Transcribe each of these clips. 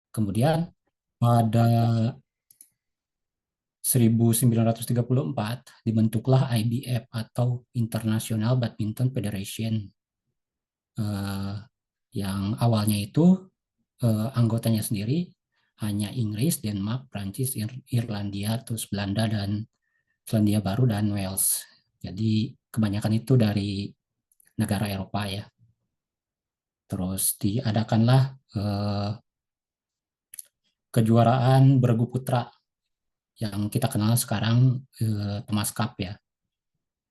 Kemudian pada 1934 dibentuklah IBF atau International Badminton Federation, eh, yang awalnya itu anggotanya sendiri hanya Inggris, Denmark, Prancis, Irlandia, terus Belanda dan Selandia Baru dan Wales. Jadi kebanyakan itu dari negara Eropa ya. Terus diadakanlah eh, kejuaraan bergu putra yang kita kenal sekarang, Thomas Cup ya.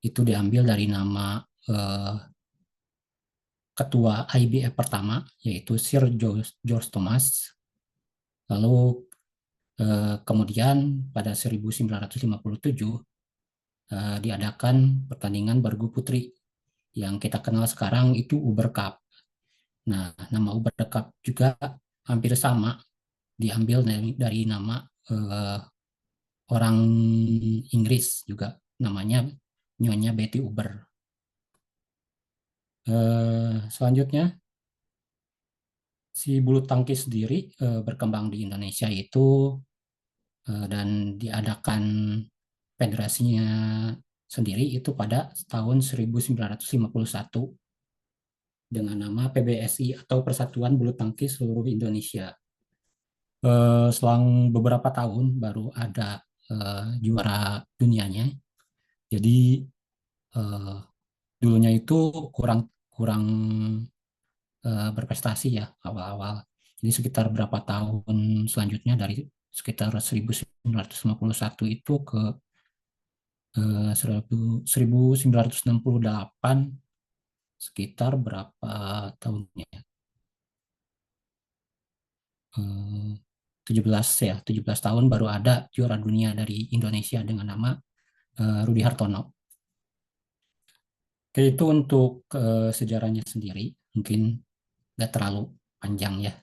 Itu diambil dari nama eh, ketua IBF pertama, yaitu Sir George Thomas. Lalu kemudian pada 1957 diadakan pertandingan bergu putri yang kita kenal sekarang itu Uber Cup. Nah, nama Uber Cup juga hampir sama, diambil dari nama eh, orang Inggris juga, namanya Nyonya Betty Uber. Selanjutnya, si bulu tangkis sendiri berkembang di Indonesia itu, dan diadakan federasinya sendiri itu pada tahun 1951 dengan nama PBSI atau Persatuan Bulu Tangkis Seluruh Indonesia. Selang beberapa tahun baru ada juara dunianya. Jadi eh, dulunya itu kurang kurang berprestasi ya awal-awal. Jadi sekitar berapa tahun selanjutnya dari sekitar 1951 itu ke 1968, sekitar berapa tahunnya ya? Eh, 17 ya, 17 tahun baru ada juara dunia dari Indonesia dengan nama Rudi Hartono. Oke, itu untuk sejarahnya sendiri. Mungkin nggak terlalu panjang ya.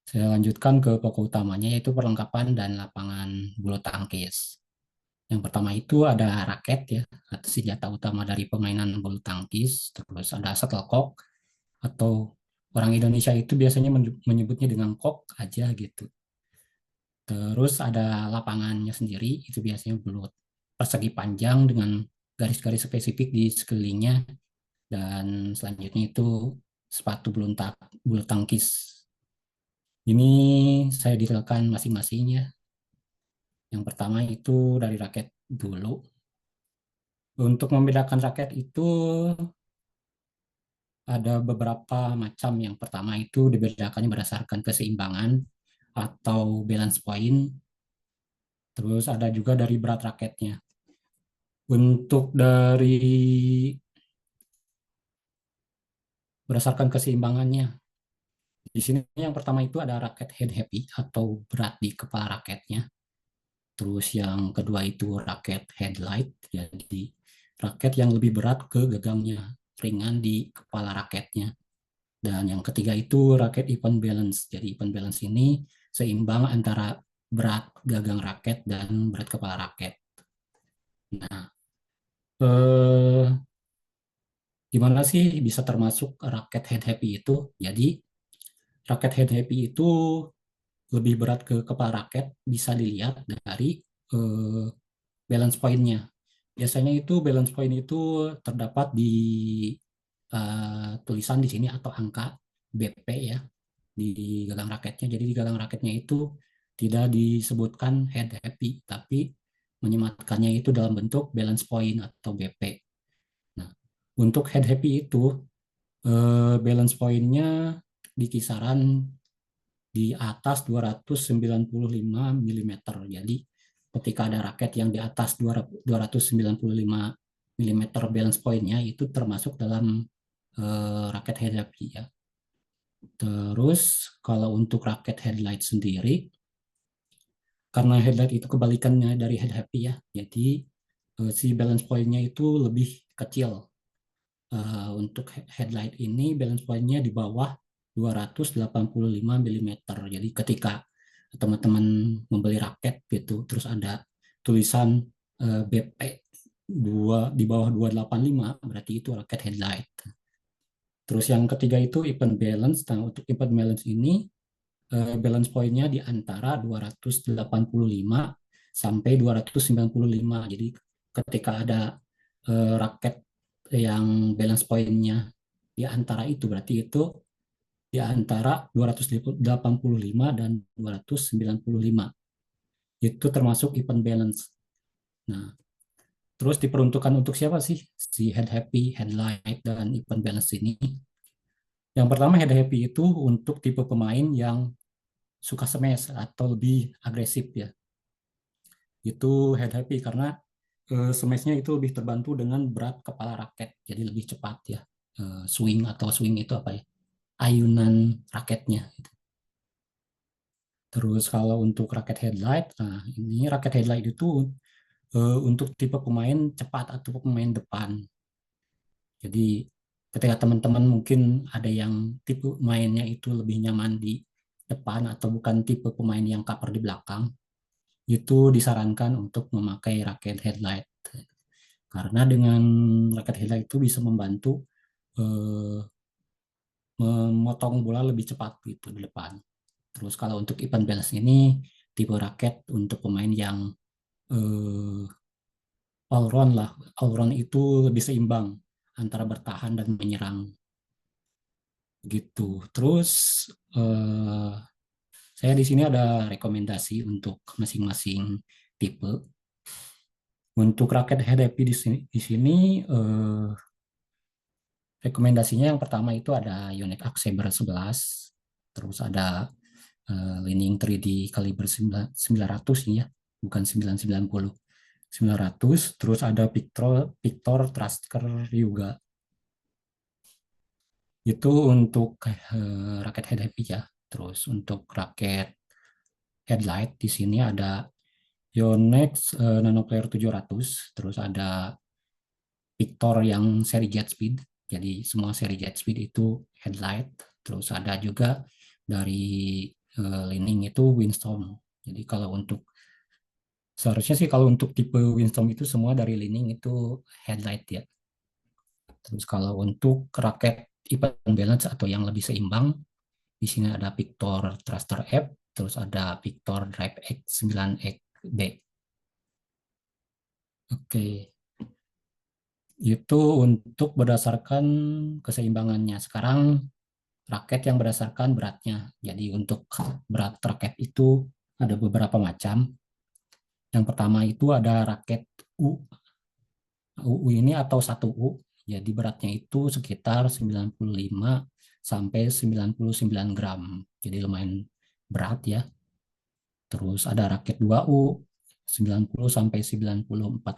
Saya lanjutkan ke pokok utamanya, yaitu perlengkapan dan lapangan bulu tangkis. Yang pertama itu ada raket ya, atau senjata utama dari permainan bulu tangkis. Terus ada shuttlecock, atau orang Indonesia itu biasanya menyebutnya dengan kok aja gitu. Terus ada lapangannya sendiri, itu biasanya bulat persegi panjang dengan garis-garis spesifik di sekelilingnya. Dan selanjutnya itu sepatu bulu tangkis. Ini saya detailkan masing-masingnya. Yang pertama itu dari raket dulu. Untuk membedakan raket itu ada beberapa macam. Yang pertama itu dibedakannya berdasarkan keseimbangan atau balance point. Terus ada juga dari berat raketnya. Untuk dari berdasarkan keseimbangannya, di sini yang pertama itu ada raket head happy atau berat di kepala raketnya. Terus yang kedua itu raket headlight, jadi raket yang lebih berat ke gagangnya, ringan di kepala raketnya. Dan yang ketiga itu raket even balance. Jadi even balance ini seimbang antara berat gagang raket dan berat kepala raket. Nah, eh, gimana sih bisa termasuk raket head happy itu? Jadi raket head happy itu lebih berat ke kepala raket bisa dilihat dari eh, balance point-nya. Biasanya itu balance point itu terdapat di tulisan di sini atau angka BP ya di gagang raketnya. Jadi di gagang raketnya itu tidak disebutkan head happy, tapi menyematkannya itu dalam bentuk balance point atau BP. Nah, untuk head happy itu balance point-nya di kisaran di atas 295 mm. Jadi ketika ada raket yang di atas 295 mm balance point-nya itu termasuk dalam raket head happy ya. Terus kalau untuk raket headlight sendiri, karena headlight itu kebalikannya dari head happy ya, jadi si balance point-nya itu lebih kecil. Untuk headlight ini balance point-nya di bawah 285 mm. Jadi ketika teman-teman membeli raket gitu, terus ada tulisan BP 2 di bawah 285, berarti itu raket headlight. Terus yang ketiga itu event balance. Nah, untuk event balance ini balance point-nya di antara 285 sampai 295. Jadi ketika ada raket yang balance point-nya di antara itu, berarti itu di antara 285 dan 295. Itu termasuk event balance. Nah, terus diperuntukkan untuk siapa sih si head happy, headlight, dan event balance ini? Yang pertama, head happy itu untuk tipe pemain yang suka smash atau lebih agresif ya. Itu head happy karena smashnya itu lebih terbantu dengan berat kepala raket, jadi lebih cepat ya. Swing atau swing itu apa ya? Ayunan raketnya. Terus kalau untuk raket headlight, nah ini raket headlight itu untuk tipe pemain cepat atau pemain depan. Jadi ketika teman-teman mungkin ada yang tipe mainnya itu lebih nyaman di depan atau bukan tipe pemain yang cover di belakang, itu disarankan untuk memakai raket headlight. Karena dengan raket headlight itu bisa membantu eh, memotong bola lebih cepat gitu di depan. Terus kalau untuk event balance ini tipe raket untuk pemain yang eh, all round lah. All round itu lebih seimbang antara bertahan dan menyerang gitu. Terus eh, saya di sini ada rekomendasi untuk masing-masing tipe. Untuk raket head happy di sini rekomendasinya yang pertama itu ada Yonex Arc Saber 11, terus ada Lining 3D kaliber 900 ini ya, bukan 990. 900, terus ada Victor Trasker juga. Itu untuk raket head happy ya. Terus untuk raket headlight di sini ada Yonex Nanoplayer 700, terus ada Victor yang seri Jet Speed. Jadi semua seri Jet Speed itu headlight. Terus ada juga dari Lining itu Windstorm. Jadi kalau untuk seharusnya sih kalau untuk tipe Windstorm itu semua dari Lining itu headlight ya. Terus kalau untuk raket event balance atau yang lebih seimbang, di sini ada Victor Thruster F, terus ada Victor Drive X9X B. Oke, itu untuk berdasarkan keseimbangannya. Sekarang raket yang berdasarkan beratnya. Jadi untuk berat raket itu ada beberapa macam. Yang pertama itu ada raket U. UU ini atau 1U. Jadi beratnya itu sekitar 95 sampai 99 gram. Jadi lumayan berat ya. Terus ada raket 2U 90 sampai 94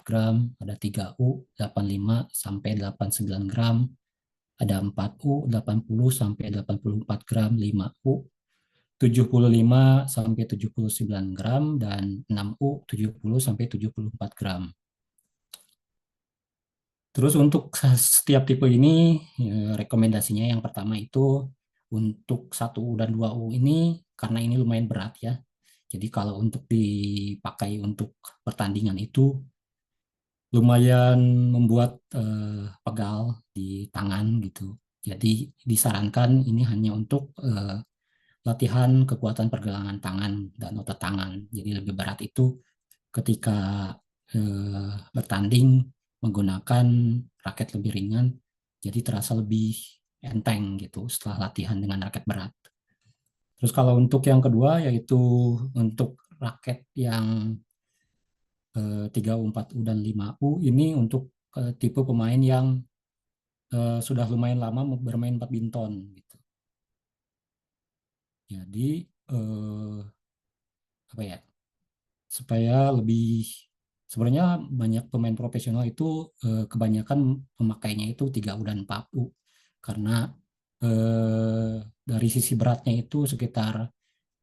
gram, ada 3U 85 sampai 89 gram, ada 4U 80 sampai 84 gram, 5U 75 sampai 79 gram, dan 6U 70 sampai 74 gram. Terus untuk setiap tipe ini rekomendasinya yang pertama itu untuk 1U dan 2U ini karena ini lumayan berat ya. Jadi kalau untuk dipakai untuk pertandingan itu lumayan membuat pegal di tangan gitu. Jadi disarankan ini hanya untuk latihan kekuatan pergelangan tangan dan otot tangan. Jadi lebih berat itu ketika bertanding menggunakan raket lebih ringan, jadi terasa lebih enteng gitu setelah latihan dengan raket berat. Terus kalau untuk yang kedua yaitu untuk raket yang 3U, 4U, dan 5U ini untuk tipe pemain yang sudah lumayan lama bermain badminton gitu. Jadi apa ya? Supaya lebih sebenarnya banyak pemain profesional itu kebanyakan memakainya itu 3U dan 4U karena dari sisi beratnya itu sekitar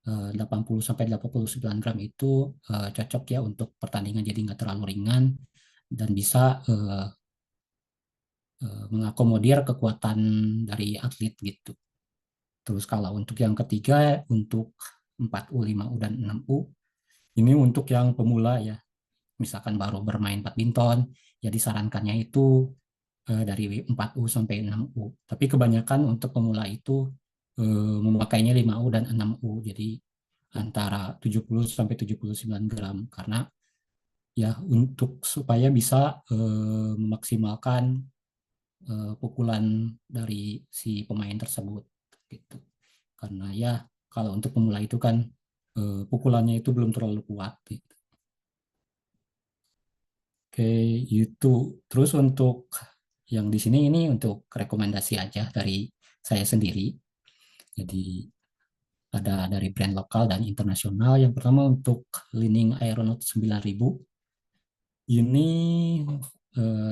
80 sampai 89 gram itu cocok ya untuk pertandingan, jadi nggak terlalu ringan dan bisa mengakomodir kekuatan dari atlet gitu. Terus kalau untuk yang ketiga untuk 4U, 5U, dan 6U ini untuk yang pemula ya, misalkan baru bermain badminton, ya disarankannya itu dari 4U sampai 6U. Tapi kebanyakan untuk pemula itu memakainya 5U dan 6U. Jadi antara 70 sampai 79 gram karena ya untuk supaya bisa memaksimalkan pukulan dari si pemain tersebut gitu. Karena ya kalau untuk pemula itu kan pukulannya itu belum terlalu kuat gitu. Oke, itu. Terus untuk yang di sini ini untuk rekomendasi aja dari saya sendiri. Jadi ada dari brand lokal dan internasional. Yang pertama untuk Li-Ning Aeronaut 9000. Ini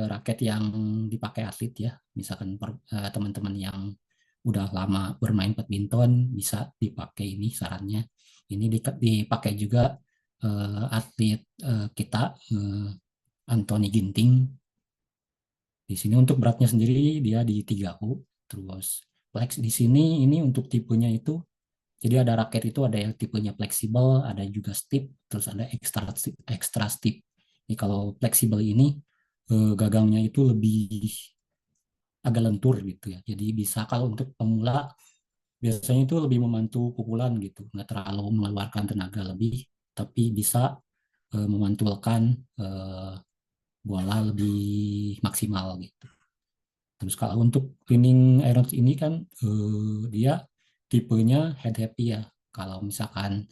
raket yang dipakai atlet ya. Misalkan teman-teman yang udah lama bermain badminton bisa dipakai ini sarannya. Ini dipakai juga atlet kita Anthony Ginting. Di sini untuk beratnya sendiri dia di 3U. Terus flex di sini ini untuk tipenya itu jadi ada raket itu ada yang tipenya fleksibel, ada juga stiff, terus ada extra stiff. Jadi kalau fleksibel ini gagangnya itu lebih agak lentur gitu ya. Jadi bisa kalau untuk pemula biasanya itu lebih membantu pukulan gitu, nggak terlalu mengeluarkan tenaga lebih, tapi bisa memantulkan eh, bola lebih maksimal gitu. Terus kalau untuk cleaning irons ini kan dia tipenya head happy ya. Kalau misalkan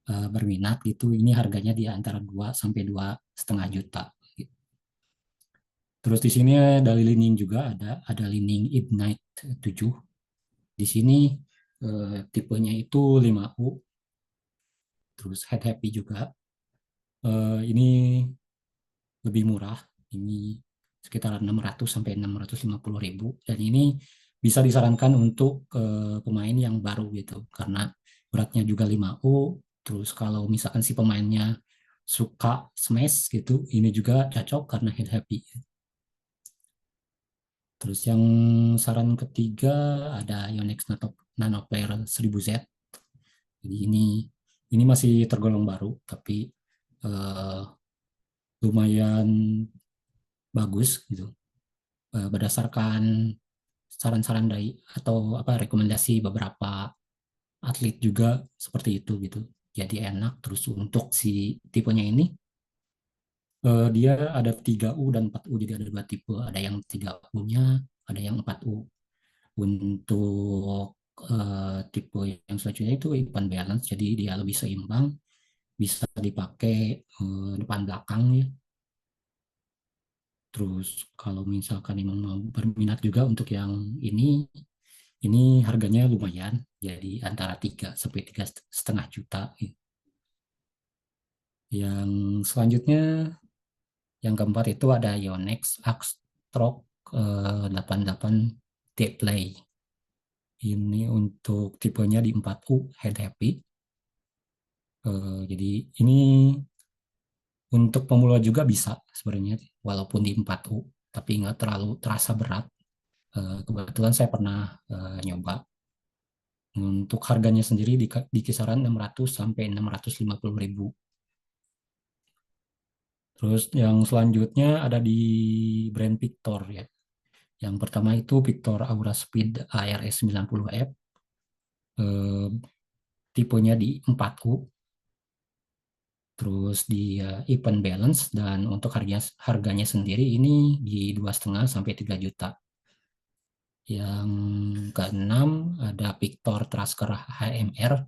berminat gitu, ini harganya di antara 2 sampai 2,5 juta. Gitu. Terus di sini dari Li-Ning juga ada Li-Ning Ignite 7. Di sini tipenya itu 5U, terus head happy juga. Ini lebih murah, ini sekitar 600 sampai 650 ribu. Dan ini bisa disarankan untuk pemain yang baru gitu, karena beratnya juga 5U. Terus kalau misalkan si pemainnya suka smash gitu, ini juga cocok karena head happy. Terus yang saran ketiga ada Yonex Nanoplayer 1000Z. Jadi ini masih tergolong baru, tapi eh, lumayan bagus gitu. Berdasarkan saran-saran dari atau apa rekomendasi beberapa atlet juga seperti itu gitu. Jadi enak. Terus untuk si tipenya ini dia ada 3U dan 4U, jadi ada dua tipe. Ada yang 3U-nya, ada yang 4U. Untuk tipe yang selanjutnya itu even balance, jadi dia lebih seimbang, bisa dipakai depan belakang ya. Terus kalau misalkan memang mau berminat juga untuk yang ini harganya lumayan, jadi antara 3 sampai 3,5 juta. Yang selanjutnya, yang keempat itu ada Yonex Arcstroke 88 Deadplay. Ini untuk tipenya di 4U head happy. Jadi ini untuk pemula juga bisa sebenarnya walaupun di 4U, tapi nggak terlalu terasa berat. Kebetulan saya pernah nyoba. Untuk harganya sendiri di kisaran 600 sampai 650 ribu. Terus yang selanjutnya ada di brand Victor ya. Yang pertama itu Victor Aura Speed ARS 90F. Eh, Tipenya di 4U. Terus dia even balance dan untuk harganya sendiri ini di 2,5 sampai 3 juta. Yang keenam ada Victor Trasker HMR.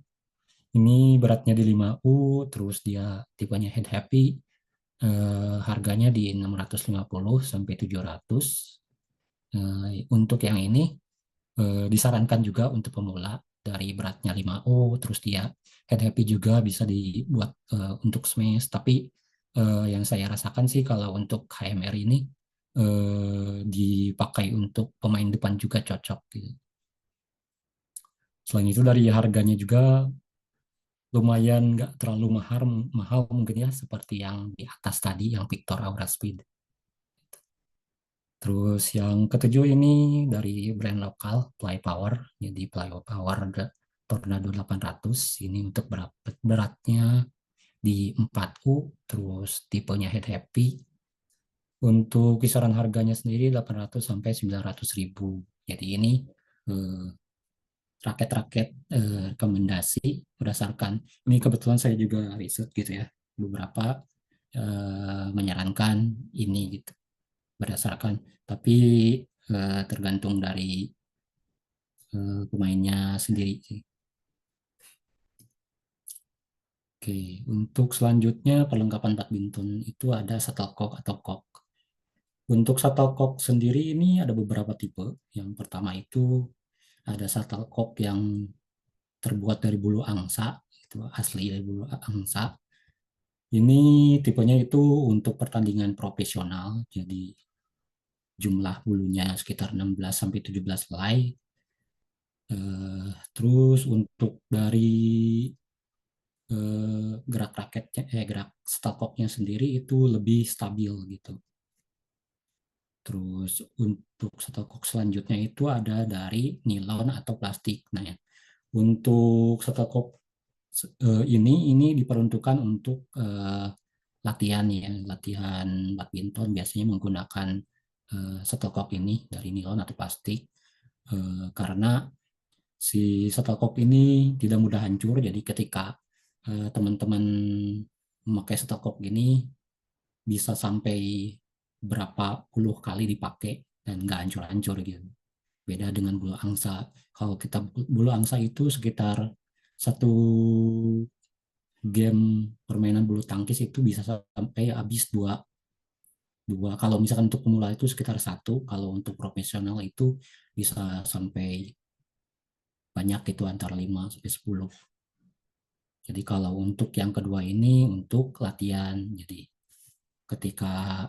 Ini beratnya di 5U, terus dia tipenya head happy. Harganya di 650 sampai 700. Untuk yang ini disarankan juga untuk pemula dari beratnya 5U, terus dia head happy juga bisa dibuat untuk smash. Tapi yang saya rasakan sih kalau untuk HMR ini dipakai untuk pemain depan juga cocok gitu. Selain itu dari harganya juga lumayan nggak terlalu mahal mahal mungkin ya seperti yang di atas tadi yang Victor Aura Speed. Terus yang ketujuh ini dari brand lokal Play Power. Jadi Play Power Tornado 800 ini untuk beratnya di 4U, terus tipenya head happy. Untuk kisaran harganya sendiri 800 sampai 900 ribu. Jadi ini eh, raket-raket rekomendasi berdasarkan ini kebetulan saya juga riset gitu ya. Beberapa menyarankan ini gitu berdasarkan tapi tergantung dari pemainnya sendiri sih. Oke, untuk selanjutnya perlengkapan badminton itu ada shuttlecock atau cock. Untuk shuttlecock sendiri ini ada beberapa tipe. Yang pertama itu ada shuttlecock yang terbuat dari bulu angsa, itu asli dari bulu angsa. Ini tipenya itu untuk pertandingan profesional, jadi jumlah bulunya sekitar 16 sampai 17 helai. Terus untuk dari gerak raketnya, gerak shuttlecocknya sendiri itu lebih stabil gitu. Terus untuk shuttlecock selanjutnya itu ada dari nilon atau plastik. Nah, ya, untuk shuttlecock ini diperuntukkan untuk latihan ya, latihan badminton biasanya menggunakan shuttlecock ini dari nilon atau plastik karena si shuttlecock ini tidak mudah hancur. Jadi ketika teman-teman memakai shuttlecock ini bisa sampai berapa puluh kali dipakai dan nggak hancur-hancur gitu. Beda dengan bulu angsa. Kalau kita bulu angsa itu sekitar satu game permainan bulu tangkis itu bisa sampai habis dua dua. Kalau misalkan untuk pemula itu sekitar satu, kalau untuk profesional itu bisa sampai banyak itu antara 5 sampai 10. Jadi kalau untuk yang kedua ini untuk latihan. Jadi ketika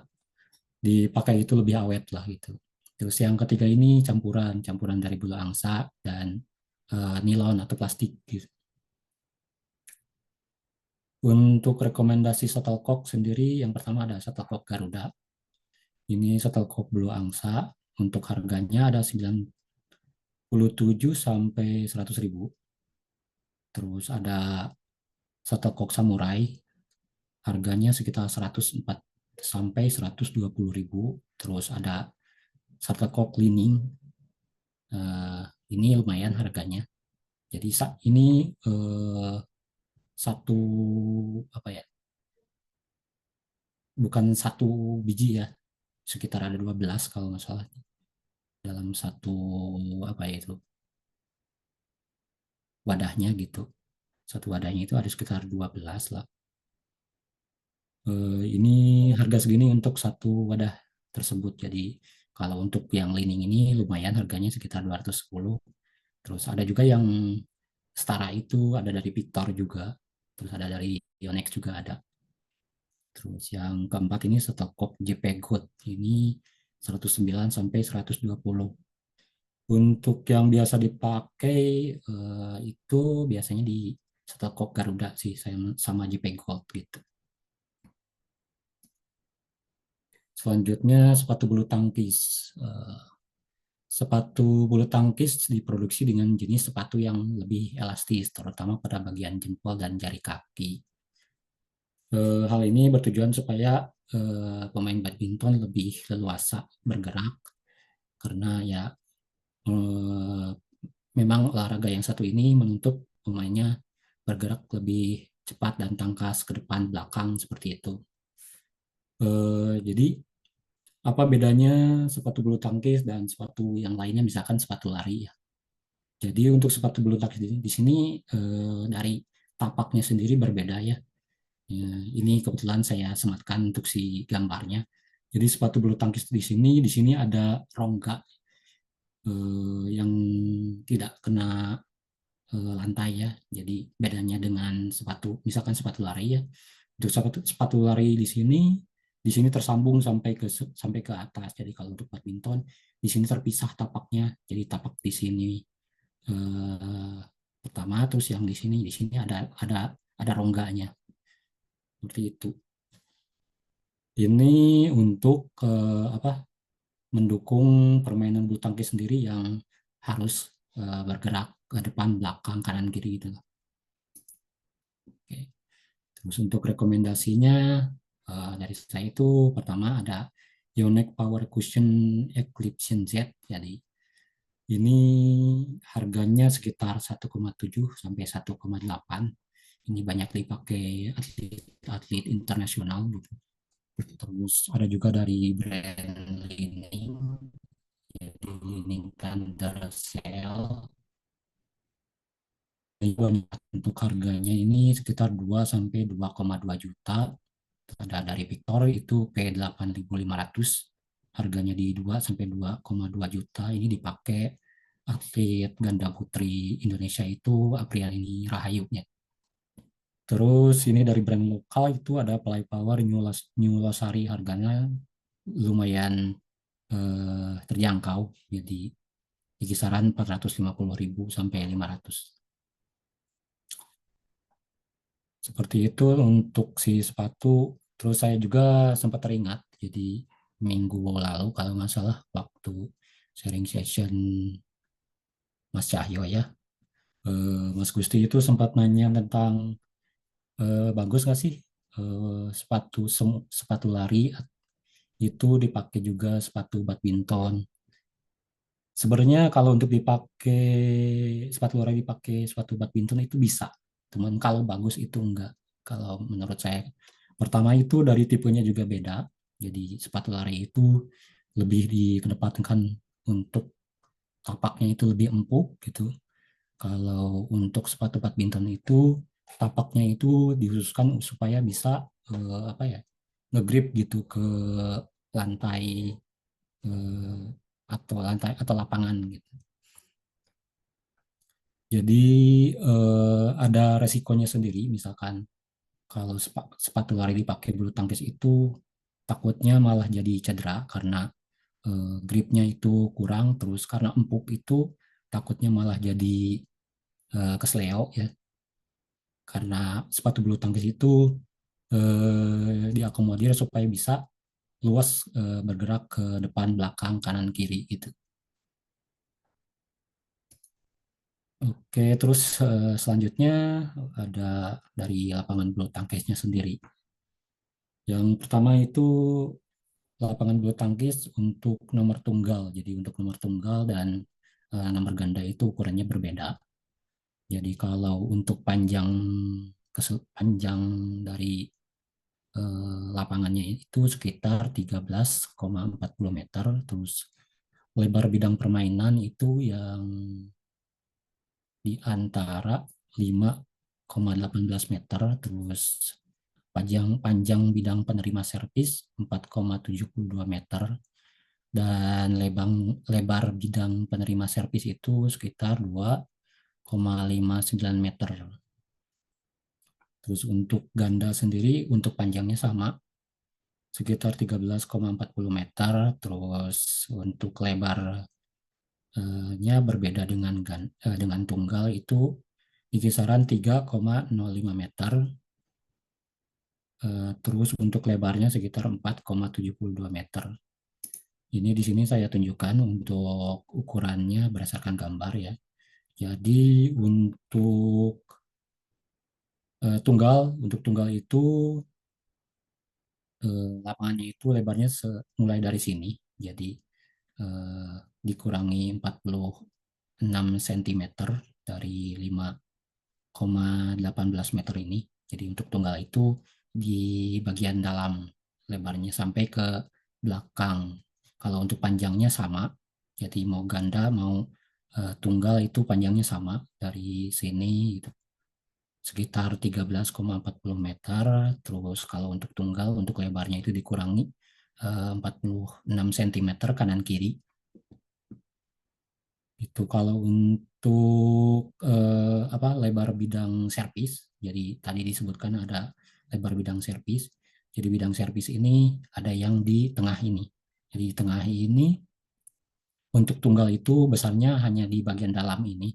dipakai itu lebih awet lah gitu. Terus yang ketiga ini campuran, campuran dari bulu angsa dan nilon atau plastik gitu. Untuk rekomendasi shuttlecock sendiri, yang pertama ada shuttlecock Garuda. Ini shuttlecock bulu angsa. Untuk harganya ada 97 sampai 100 ribu. Terus ada shuttlecock Samurai. Harganya sekitar 104 sampai 120 ribu. Terus ada shuttlecock Lining. Eh, ini lumayan harganya. Jadi ini satu apa ya? Bukan satu biji ya, sekitar ada 12 kalau nggak salah dalam satu apa ya itu wadahnya gitu. Satu wadahnya itu ada sekitar 12 lah. Ini harga segini untuk satu wadah tersebut. Jadi kalau untuk yang lining ini lumayan harganya sekitar 210. Terus ada juga yang setara itu ada dari Victor juga. Terus ada dari Yonex juga ada. Terus yang keempat ini Stokok JP Good. Ini 109 sampai 120. Untuk yang biasa dipakai itu biasanya di Stokok Garuda sih sama JP Gold gitu. Selanjutnya sepatu bulu tangkis. Sepatu bulu tangkis diproduksi dengan jenis sepatu yang lebih elastis, terutama pada bagian jempol dan jari kaki. Hal ini bertujuan supaya pemain badminton lebih leluasa bergerak karena ya eh, memang olahraga yang satu ini menuntut pemainnya bergerak lebih cepat dan tangkas ke depan belakang seperti itu. Jadi apa bedanya sepatu bulu tangkis dan sepatu yang lainnya misalkan sepatu lari ya. Jadi untuk sepatu bulu tangkis di sini dari tapaknya sendiri berbeda ya. Ini kebetulan saya sematkan untuk si gambarnya. Jadi sepatu bulu tangkis di sini ada rongga yang tidak kena lantai ya. Jadi bedanya dengan sepatu, misalkan sepatu lari ya. Untuk sepatu lari di sini tersambung sampai ke atas. Jadi kalau untuk badminton di sini terpisah tapaknya. Jadi tapak di sini eh, pertama, terus yang di sini ada rongganya seperti itu. Ini untuk apa? Mendukung permainan bulu tangkis sendiri yang harus bergerak ke depan, belakang, kanan, kiri gitu. Oke. Terus untuk rekomendasinya dari saya itu pertama ada Yonex Power Cushion Eclipse Z. Jadi ini harganya sekitar 1,7 sampai 1,8. Ini banyak dipakai atlet-atlet internasional gitu. Terus ada juga dari brand Li-Ning, yaitu Li-Ning Thunder Sail. Untuk harganya ini sekitar 2 sampai 2,2 juta. Ada dari Victor itu P8500, harganya di 2 sampai 2,2 juta. Ini dipakai atlet ganda putri Indonesia itu Apriani Rahayu ya. Terus ini dari brand lokal itu ada Play Power New Losari, harganya lumayan terjangkau, jadi di kisaran 450.000 sampai 500. Seperti itu untuk si sepatu. Terus saya juga sempat teringat, jadi minggu lalu kalau nggak salah waktu sharing session Mas Cahyo ya, Mas Gusti itu sempat nanya tentang bagus nggak sih sepatu lari itu dipakai juga sepatu badminton. Sebenarnya kalau untuk dipakai sepatu lari dipakai sepatu badminton itu bisa, cuman kalau bagus itu enggak. Kalau menurut saya, pertama itu dari tipenya juga beda. Jadi sepatu lari itu lebih dikedepankan untuk tapaknya itu lebih empuk gitu. Kalau untuk sepatu badminton itu tapaknya itu dikhususkan supaya bisa apa ya, ngegrip gitu ke lantai, eh, atau lapangan gitu. Jadi ada resikonya sendiri. Misalkan kalau sepatu lari dipakai bulu tangkis itu takutnya malah jadi cedera karena gripnya itu kurang. Terus karena empuk itu takutnya malah jadi kesleo ya. Karena sepatu bulu tangkis itu diakomodir supaya bisa luas bergerak ke depan, belakang, kanan, kiri gitu. Oke, terus selanjutnya ada dari lapangan bulu tangkisnya sendiri. Yang pertama itu lapangan bulu tangkis untuk nomor tunggal. Jadi untuk nomor tunggal dan nomor ganda itu ukurannya berbeda. Jadi kalau untuk panjang dari lapangannya itu sekitar 13,40 meter. Terus lebar bidang permainan itu yang di antara 5,18 meter. Terus panjang panjang bidang penerima servis 4,72 meter, dan lebar bidang penerima servis itu sekitar 2,59 meter. Terus untuk ganda sendiri untuk panjangnya sama sekitar 13,40 meter. Terus untuk lebarnya berbeda dengan tunggal itu di kisaran 3,05 meter. Terus untuk lebarnya sekitar 4,72 meter. Ini di sini saya tunjukkan untuk ukurannya berdasarkan gambar ya. Jadi untuk tunggal itu lapangannya itu lebarnya mulai dari sini. Jadi eh, dikurangi 46 cm dari 5,18 meter ini. Jadi untuk tunggal itu di bagian dalam lebarnya sampai ke belakang. Kalau untuk panjangnya sama, jadi mau ganda mau tunggal itu panjangnya sama dari sini gitu, sekitar 13,40 meter. Terus kalau untuk tunggal untuk lebarnya itu dikurangi 46 cm kanan kiri. Itu kalau untuk apa lebar bidang servis. Jadi tadi disebutkan ada lebar bidang servis. Jadi bidang servis ini ada yang di tengah ini. Jadi di tengah ini untuk tunggal itu besarnya hanya di bagian dalam ini.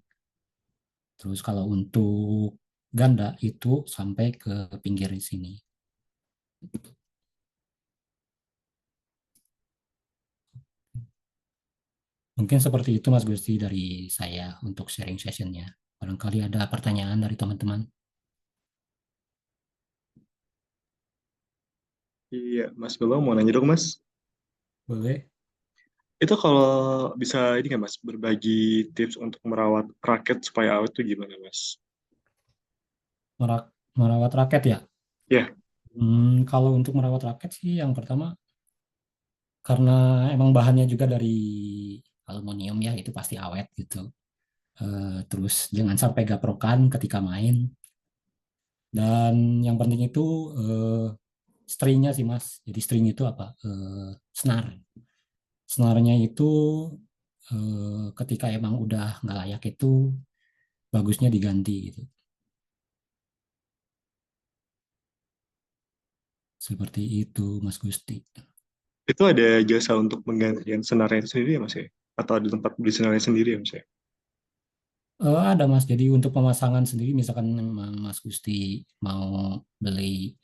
Terus kalau untuk ganda itu sampai ke pinggir di sini. Mungkin seperti itu Mas Gusti dari saya untuk sharing sessionnya. Barangkali ada pertanyaan dari teman-teman. Iya, Mas Bambang mau nanya dong, Mas. Boleh. Itu kalau bisa ini nggak Mas, berbagi tips untuk merawat raket supaya awet tuh gimana Mas? Merawat raket ya. Ya, Kalau untuk merawat raket sih yang pertama karena emang bahannya juga dari aluminium ya itu pasti awet gitu. Terus jangan sampai gaprokan ketika main. Dan yang penting itu stringnya sih Mas. Jadi string itu apa? Senar. Senarnya itu ketika emang udah nggak layak itu bagusnya diganti gitu. Seperti itu Mas Gusti. itu ada jasa untuk menggantikan senarnya sendiri ya Mas ya? Atau ada tempat beli senarnya sendiri ya Mas ya? Ada Mas, jadi untuk pemasangan sendiri misalkan Mas Gusti mau beli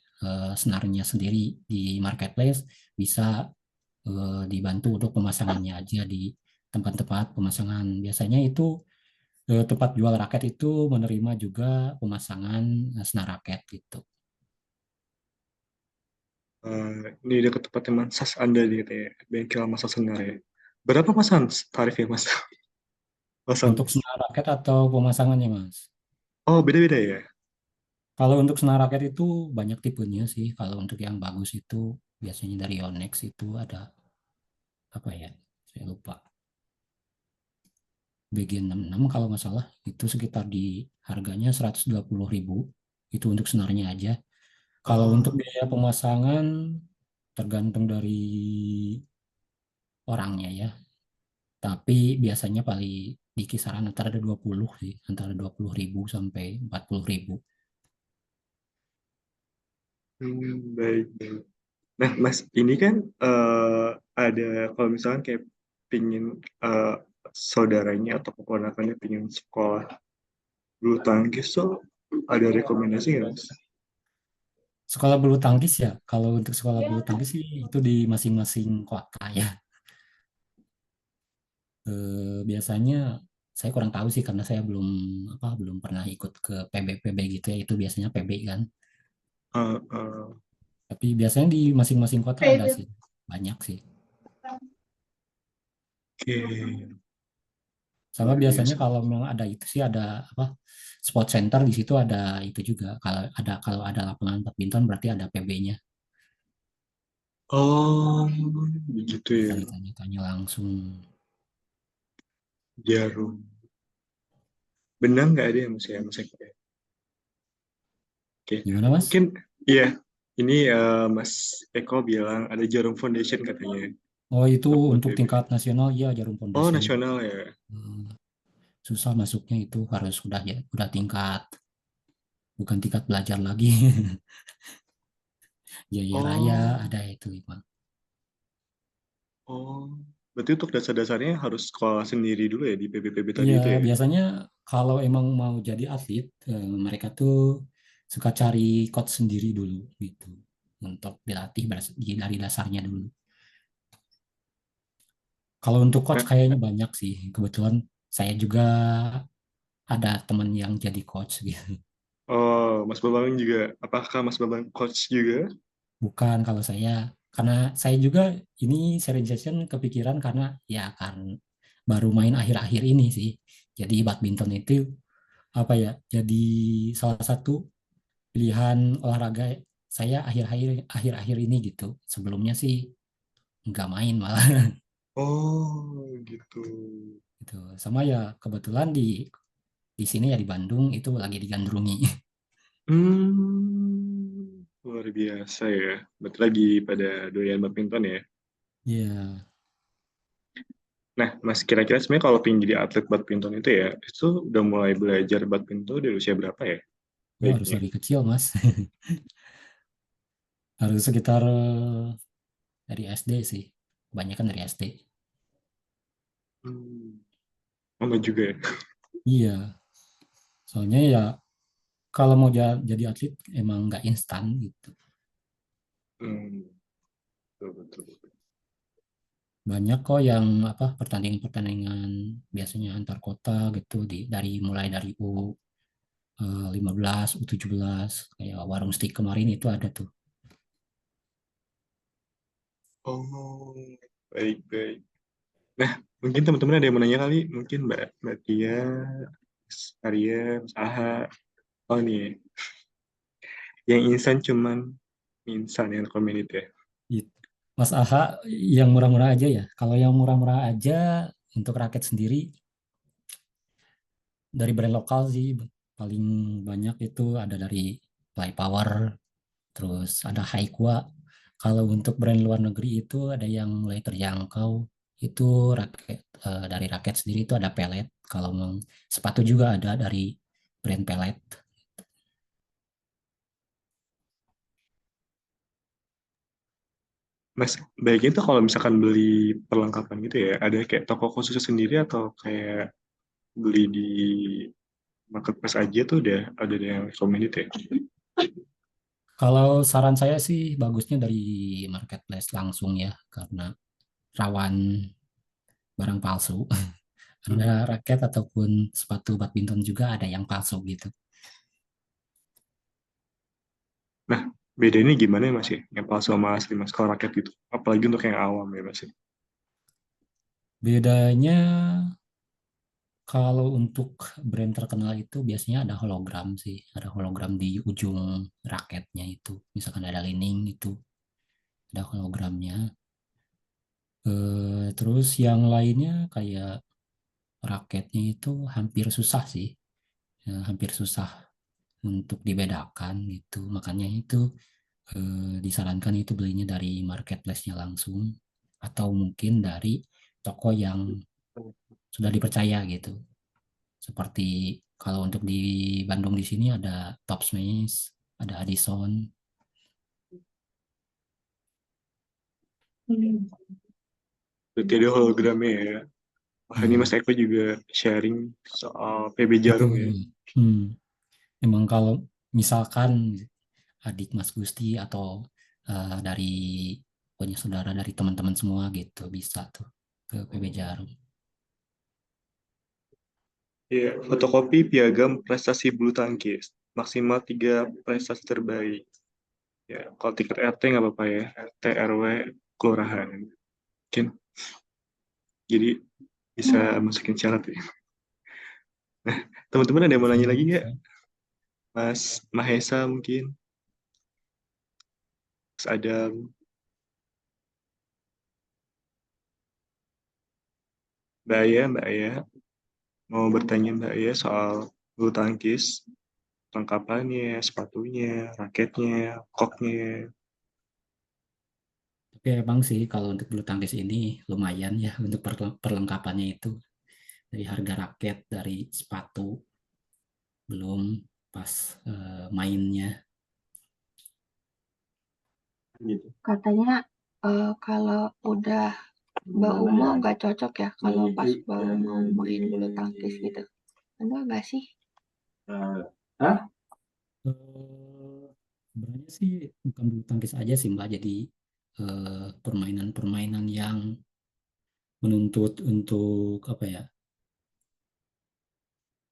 senarnya sendiri di marketplace, bisa dibantu untuk pemasangannya aja di tempat-tempat pemasangan. Biasanya itu tempat jual raket itu menerima juga pemasangan senar raket gitu. Ini dekat tempatnya Mas Anda nih katanya, bengkel masak senar ya. Berapa Mas Hans tarifnya Mas? Mas Untuk Hans? senar raket atau pemasangannya Mas? Oh beda-beda ya? Kalau untuk senar raket itu banyak tipenya sih. Kalau untuk yang bagus itu biasanya dari Yonex itu ada apa ya? Saya lupa. BG66 kalau nggak salah itu sekitar di harganya 120.000 itu untuk senarnya aja. Kalau untuk Oh, biaya pemasangan tergantung dari orangnya ya. Tapi biasanya paling di kisaran antara 20 sih, antara 20.000 sampai 40.000. baik, baik. Nah, Mas, ini kan ada kalau misalkan kayak pingin eh, saudaranya atau keponakannya pingin sekolah bulu tangkis, so ada rekomendasi nggak, Mas? Sekolah bulu tangkis ya, kalau untuk sekolah bulu tangkis sih itu di masing-masing kota ya. Biasanya saya kurang tahu sih karena saya belum pernah ikut ke PB-PB gitu ya. Itu biasanya PB kan. Oke, Tapi biasanya di masing-masing kota ada sih, banyak sih. Sama luar biasanya biasa. kalau memang ada itu sih ada apa sport center di situ ada itu juga. Kalau ada lapangan badminton berarti ada PB-nya. Oh, begitu Bisa ya, ditanya-tanya langsung. jarum. Benang nggak ada ya, Mas ya, Mas Eko ya? Oke, Gimana Mas? mungkin iya. Ini Mas Eko bilang ada jarum foundation katanya Oh itu untuk buat untuk BB. tingkat nasional ya Jarum Oh, Foundation. nasional ya. Hmm, Susah masuknya itu harus udah ya udah tingkat bukan tingkat belajar lagi. Jaya Raya Oh, ada itu Bang. oh. Berarti untuk dasar-dasarnya harus sekolah sendiri dulu ya di PB-PB tadi Iya, itu ya? biasanya kalau emang mau jadi atlet, mereka tuh suka cari coach sendiri dulu gitu untuk dilatih dari dasarnya dulu. Kalau untuk coach Nah, kayaknya banyak sih. Kebetulan saya juga ada teman yang jadi coach gitu. oh, Mas Babang juga, apakah Mas Babang coach juga? Bukan kalau saya, karena saya juga ini serialization kepikiran karena ya kan baru main akhir-akhir ini sih. Jadi badminton itu apa ya? Jadi salah satu pilihan olahraga saya akhir-akhir ini gitu. Sebelumnya sih nggak main malah Oh, gitu. gitu. Sama ya kebetulan di sini ya di Bandung itu lagi digandrungi. Luar biasa ya. Berarti lagi pada doyan badminton ya. Iya, Nah, Mas, kira-kira sebenarnya kalau pengen jadi atlet badminton itu udah mulai belajar badminton dari usia berapa ya? oh, harus Baiknya. dari kecil Mas. Harus sekitar dari SD sih. Kebanyakan dari SD. Hmm, Mama juga ya. Iya, soalnya ya kalau mau jadi atlet emang nggak instan gitu. Hmm, betul, betul, betul. Banyak kok yang apa pertandingan-pertandingan biasanya antar kota gitu mulai dari U15, U17 kayak Warung Stick kemarin itu ada tuh. Oh. Baik, baik. Nah, mungkin teman-teman ada yang mau nanya kali, mungkin Mbak Tia, Mas Arya, Mas Aha. Oh nih, yang instan cuman instan yang community ya. Gitu. Mas Aha, yang murah-murah aja ya. Kalau yang murah-murah aja untuk raket sendiri dari brand lokal sih paling banyak itu ada dari Play Power, terus ada Haikua. Kalau untuk brand luar negeri itu ada yang mulai terjangkau itu raket dari raket sendiri itu ada Pellet. Kalau sepatu juga ada dari brand Pellet. Mas, baiknya tuh kalau misalkan beli perlengkapan gitu ya, ada kayak toko khusus sendiri atau kayak beli di marketplace aja tuh udah ada yang recommended ya? Kalau saran saya sih bagusnya dari marketplace langsung ya karena rawan barang palsu. Ada Hmm. raket ataupun sepatu badminton juga ada yang palsu gitu. Nah, bedanya gimana ya Mas ya? Yang palsu sama asli Mas kalau raket gitu. Apalagi untuk yang awam ya Mas ya. Bedanya kalau untuk brand terkenal itu biasanya ada hologram sih, ada hologram di ujung raketnya itu. Misalkan ada lining itu ada hologramnya. Terus yang lainnya kayak raketnya itu hampir susah sih, hampir susah untuk dibedakan gitu. Makanya itu disarankan itu belinya dari marketplace-nya langsung atau mungkin dari toko yang sudah dipercaya gitu. Seperti kalau untuk di Bandung di sini ada Top Smash, ada Addison. Berarti ada hologramnya ya. Wah, ini Mas Ya, Eko juga sharing soal PB Jarum betul. ya. Hmm. Emang kalau misalkan adik Mas Gusti atau dari punya saudara dari teman-teman semua gitu bisa tuh ke PB Jarum. Iya, fotokopi piagam prestasi bulu tangkis. Maksimal 3 prestasi terbaik. Ya, kalau tiket RT nggak apa-apa ya. RT, RW, kelurahan. Mungkin jadi bisa masukin syarat ya. Nah, teman-teman ada yang mau Bisa, nanya lagi nggak? bisa. Mas Mahesa mungkin, Mas Adam, Mbak Aya, mau bertanya Mbak Aya soal bulu tangkis, perlengkapannya, sepatunya, raketnya, koknya. Tapi emang sih kalau untuk bulu tangkis ini lumayan ya untuk perlengkapannya itu dari harga raket, dari sepatu, belum pas mainnya. Gitu. Katanya kalau udah Mbak Umo nggak cocok ya kalau pas Mbak Umo main bulu tangkis gitu. Enggak nggak sih? Eh, Sebenarnya sih bukan bulu tangkis aja sih Mbak, jadi permainan-permainan yang menuntut untuk apa ya?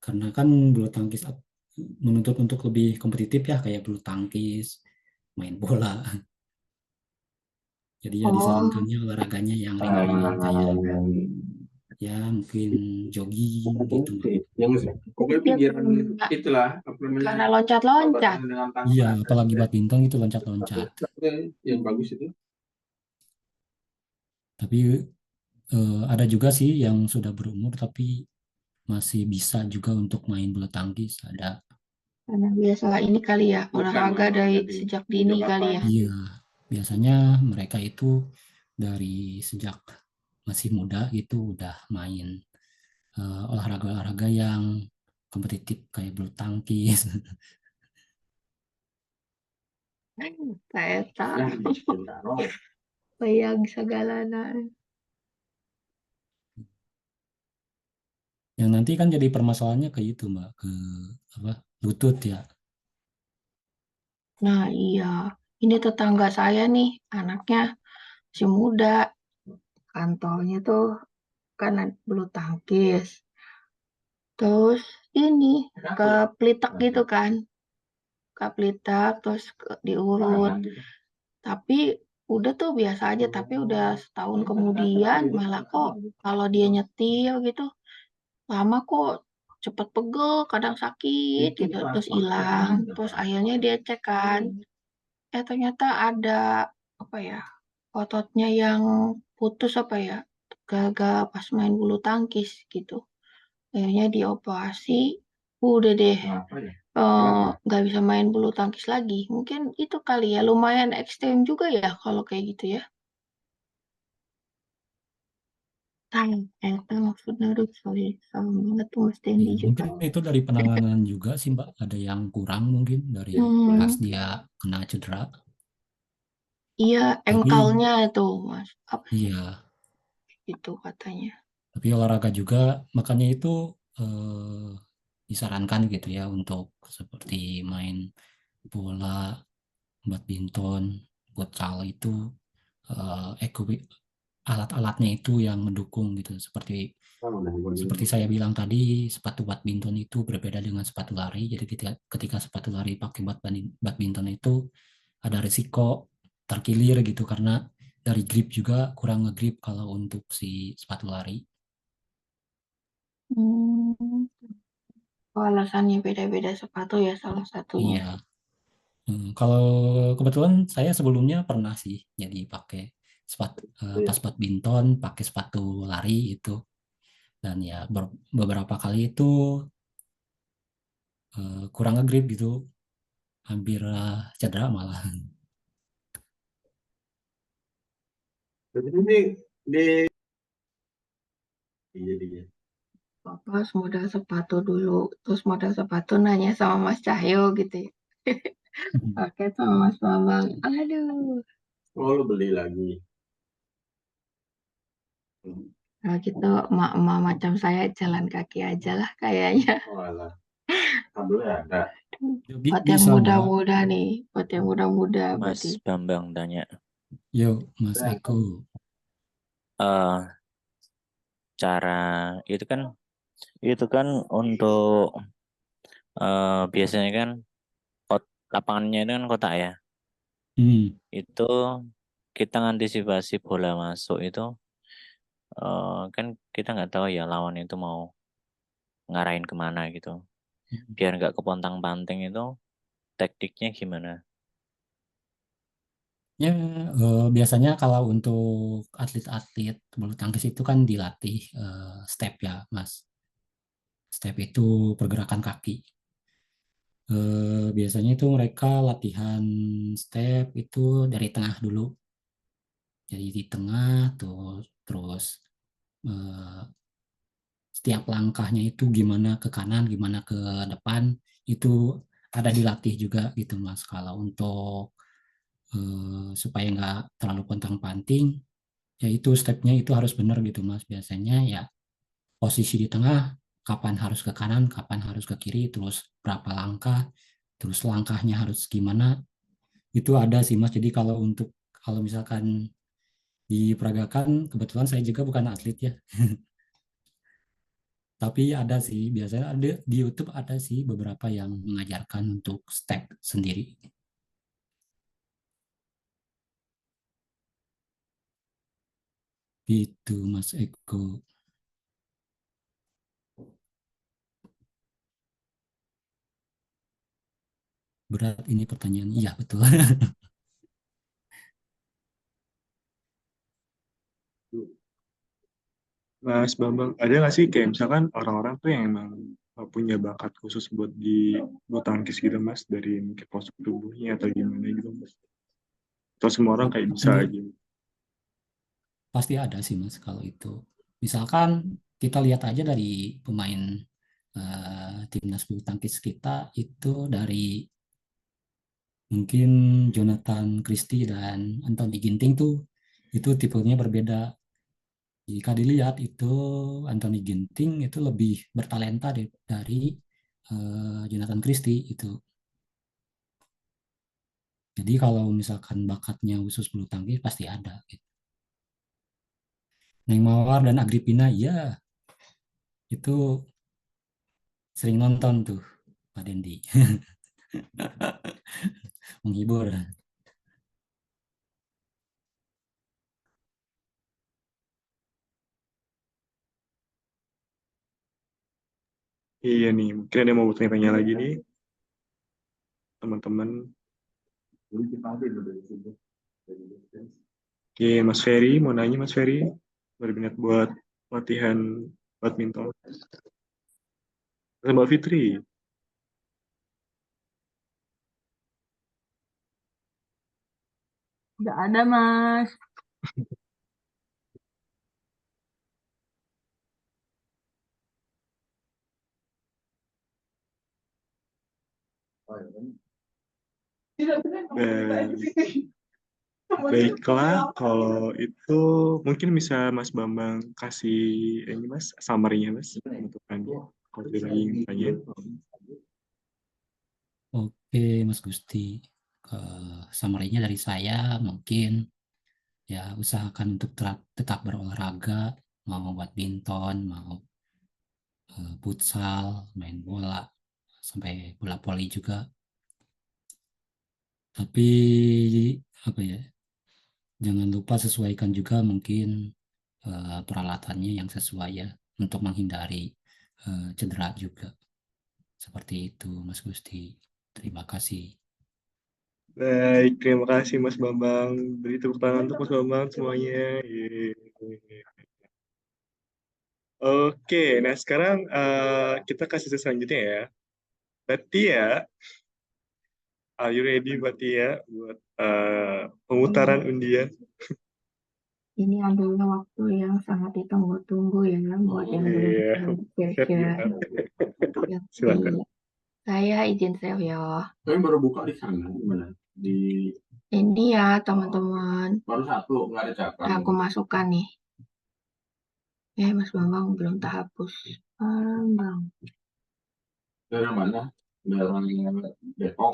Karena kan bulu tangkis menuntut untuk lebih kompetitif ya kayak bulu tangkis, main bola. Jadi ya Oh, disarankannya olahraganya yang ringan-ringan kayak ya mungkin jogging gitu Mbak. yang pokoknya dia pinggiran karena itulah apa karena namanya loncat-loncat. perbatasan dengan tanah Iya, lah dan apalagi badminton itu loncat-loncat. yang bagus itu. Tapi ada juga sih yang sudah berumur tapi masih bisa juga untuk main bulu tangkis. Ada. Karena biasa ini kali ya Bukan olahraga memang dari jadi sejak di dini kali Jakarta ya. Iya, biasanya mereka itu dari sejak masih muda itu udah main olahraga-olahraga yang kompetitif kayak bulu tangkis. Saya tak ya di Bintaro. bayang segalana. Yang nanti kan jadi permasalahannya ke itu Mbak, ke apa? Lutut ya. Nah iya, ini tetangga saya nih, anaknya masih muda, kantornya tuh kan bulu tangkis. Terus ini ke pelitek gitu kan, ke pelitek terus diurut. Tapi udah tuh biasa aja, tapi udah setahun kemudian malah kok kalau dia nyetir gitu lama kok cepet pegel, kadang sakit gitu, terus hilang, terus akhirnya dia cek kan, ternyata ada apa ya, ototnya yang putus apa ya, gara-gara pas main bulu tangkis gitu. Akhirnya dioperasi, udah deh nggak bisa main bulu tangkis lagi. Mungkin itu kali ya, lumayan ekstrem juga ya kalau kayak gitu ya. Eta maksudnya aduh sorry, sama banget tuh Mas Dendi Ya, juga. mungkin itu dari penanganan juga sih Mbak, ada yang kurang mungkin dari pas Hmm, dia kena cedera. iya Tapi engkalnya itu Mas, apa iya, itu katanya. tapi olahraga juga makanya itu eh, disarankan gitu ya untuk seperti main bola, badminton, futsal itu alat-alatnya itu yang mendukung gitu seperti seperti saya bilang tadi, sepatu badminton itu berbeda dengan sepatu lari. Jadi ketika sepatu lari pakai badminton itu ada risiko terkilir gitu karena dari grip juga kurang ngegrip kalau untuk si sepatu lari. Hmm, oh, alasannya beda-beda sepatu ya salah satunya. Iya. Kalau kebetulan saya sebelumnya pernah sih jadi pakai pas badminton pakai sepatu lari itu dan ya beberapa kali itu kurang ngegrip gitu, hampir cedera malah. Jadi ini di iya dia. Pas modal sepatu dulu, terus modal sepatu nanya sama Mas Cahyo gitu ya. Pakai sama Mas Bambang. Aduh. Oh, lu beli lagi. Nah gitu emak-emak macam saya jalan kaki aja lah kayaknya. Oh, alah. Kabelnya ada. Ya, Buat yang bisa Mbak. muda-muda nih, buat yang muda-muda Mas berarti. Bambang tanya, Yuk Mas Nah, Eko. eh cara itu kan untuk biasanya kan lapangannya itu kan kotak ya. Hmm. Itu kita ngantisipasi bola masuk itu kan kita nggak tahu ya lawan itu mau ngarahin kemana gitu. Biar nggak kepontang-panting itu taktiknya gimana? Ya, biasanya kalau untuk atlet-atlet bulu tangkis itu kan dilatih step ya, Mas. Step itu pergerakan kaki. Biasanya itu mereka latihan step itu dari tengah dulu. Jadi di tengah tuh terus eh, setiap langkahnya itu gimana ke kanan, gimana ke depan itu ada dilatih juga gitu, Mas. Kalau untuk supaya nggak terlalu pontang-panting, ya itu stepnya itu harus benar gitu Mas. Biasanya ya posisi di tengah, kapan harus ke kanan, kapan harus ke kiri, terus berapa langkah, terus langkahnya harus gimana, itu ada sih Mas. Jadi kalau misalkan diperagakan, kebetulan saya juga bukan atlet ya, tapi ada sih, biasanya ada di YouTube ada sih beberapa yang mengajarkan untuk step sendiri. Gitu Mas Eko. Berat ini pertanyaan. Iya betul. Mas Bambang, ada nggak sih kayak misalkan orang-orang tuh yang emang punya bakat khusus buat di bulu tangkis gitu Mas, dari mungkin postur tubuhnya atau gimana gitu Mas? Atau semua orang kayak bisa Menurut aja? pasti ada sih Mas kalau itu. Misalkan kita lihat aja dari pemain timnas bulu tangkis kita itu dari mungkin Jonathan Christie dan Anthony Ginting tuh itu tipenya berbeda. Jika dilihat itu Anthony Ginting itu lebih bertalenta dari Jonathan Christie itu. Jadi kalau misalkan bakatnya khusus bulu tangkis pasti ada gitu. Neng Mawar dan Agripina ya itu sering nonton tuh Pak Dendi. Menghibur. Iya nih, mungkin ada yang mau bertanya lagi nih, teman-teman. Oke, Mas Ferry, mau nanya Mas Ferry, berminat buat latihan badminton. Mbak Fitri, Nggak ada, Mas. baiklah, kalau itu mungkin bisa Mas Bambang kasih ini Mas, summary-nya Mas, penutupannya. Kalau tidak lagi ingin tanya. Oke, Mas Gusti. Summary-nya dari saya mungkin ya usahakan untuk tetap berolahraga, mau badminton, mau futsal, main bola, sampai bola voli juga. Tapi apa ya? Jangan lupa sesuaikan juga mungkin peralatannya yang sesuai ya untuk menghindari cedera juga. Seperti itu, Mas Gusti. Terima kasih. Baik, terima kasih Mas Bambang. Beri tepuk tangan untuk Mas Bambang semuanya. Yeay. Oke, nah sekarang kita ke sesi selanjutnya ya. Berarti ya, are you ready berarti ya buat pemutaran undian? Ini adalah waktu yang sangat ditunggu-tunggu ya buat yang belum Iya. share-share. Silakan. Saya izin share ya. Tapi baru buka di sana gimana? Di Ini ya teman-teman. baru satu, nggak ada cabang. Aku masukkan nih. Mas Bambang belum terhapus. Bambang. Dari mana? Dari Depok.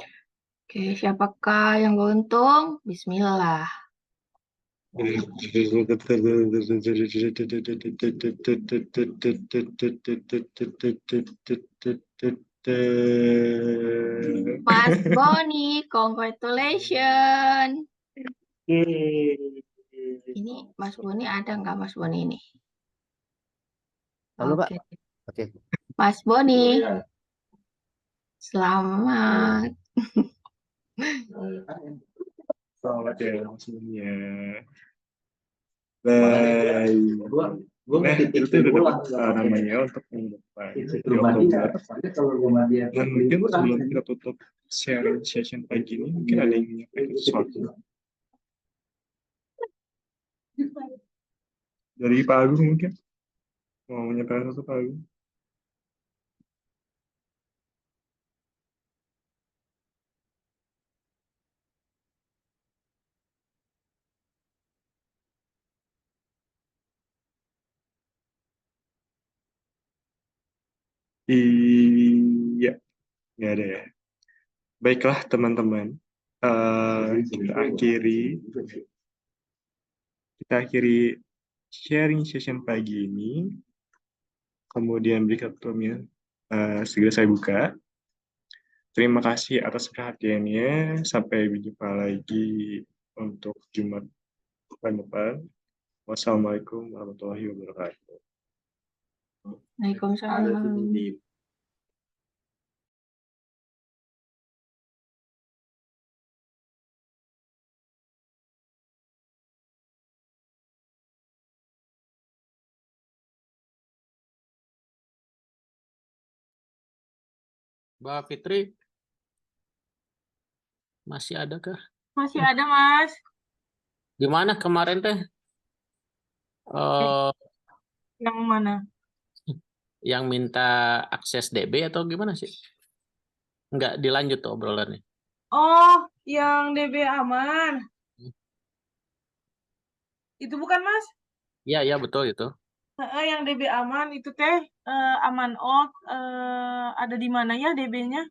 Oke, siapakah yang beruntung? Bismillah. Mas Boni, congratulations. Ini Mas Boni ada nggak Mas Boni ini? Halo, Pak. Oke. Oke. Mas Boni, Iya. selamat. Selamat ya semuanya. Baik. Nah, itu udah namanya untuk minggu depan. Di Oktober. Dan mungkin sebelum kita tutup sharing session pagi ini, mungkin ada yang menyampaikan sesuatu. Dari Pak Agung mungkin? Mau menyampaikan sesuatu Pak Agung? Iya, nggak ada ya. Baiklah teman-teman, kita akhiri sharing session pagi ini. Kemudian berikutnya segera saya buka. Terima kasih atas perhatiannya. Sampai berjumpa lagi untuk Jumat depan. Wassalamualaikum warahmatullahi wabarakatuh. Waalaikumsalam. Mbak Fitri, masih ada kah? Masih ada, Mas. Gimana kemarin teh? Yang mana? Yang minta akses DB atau gimana sih? Nggak dilanjut tuh obrolannya. Oh, yang DB aman. Itu bukan, Mas? Iya, betul itu. Yang DB aman itu teh aman ada di mana ya DB-nya?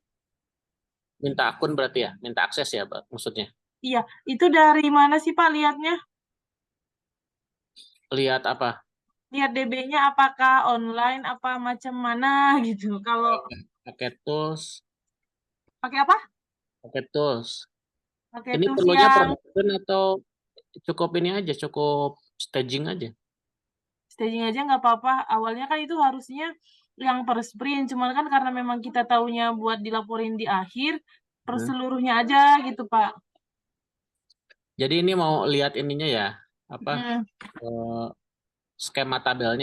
Minta akun berarti ya? Minta akses ya, Pak, maksudnya? Iya, itu dari mana sih Pak lihatnya? Lihat apa? Lihat DB-nya apakah online apa macam mana gitu. Kalau Pakai tools. pakai apa? Pakai tools. Pakai Ini tools perlunya yang production atau cukup ini aja, cukup staging aja? staging aja nggak apa-apa. Awalnya kan itu harusnya yang per sprint, cuman kan karena memang kita taunya buat dilaporin di akhir, per seluruhnya aja gitu, Pak. Jadi ini mau lihat ininya ya, apa Hmm. skema tabelnya.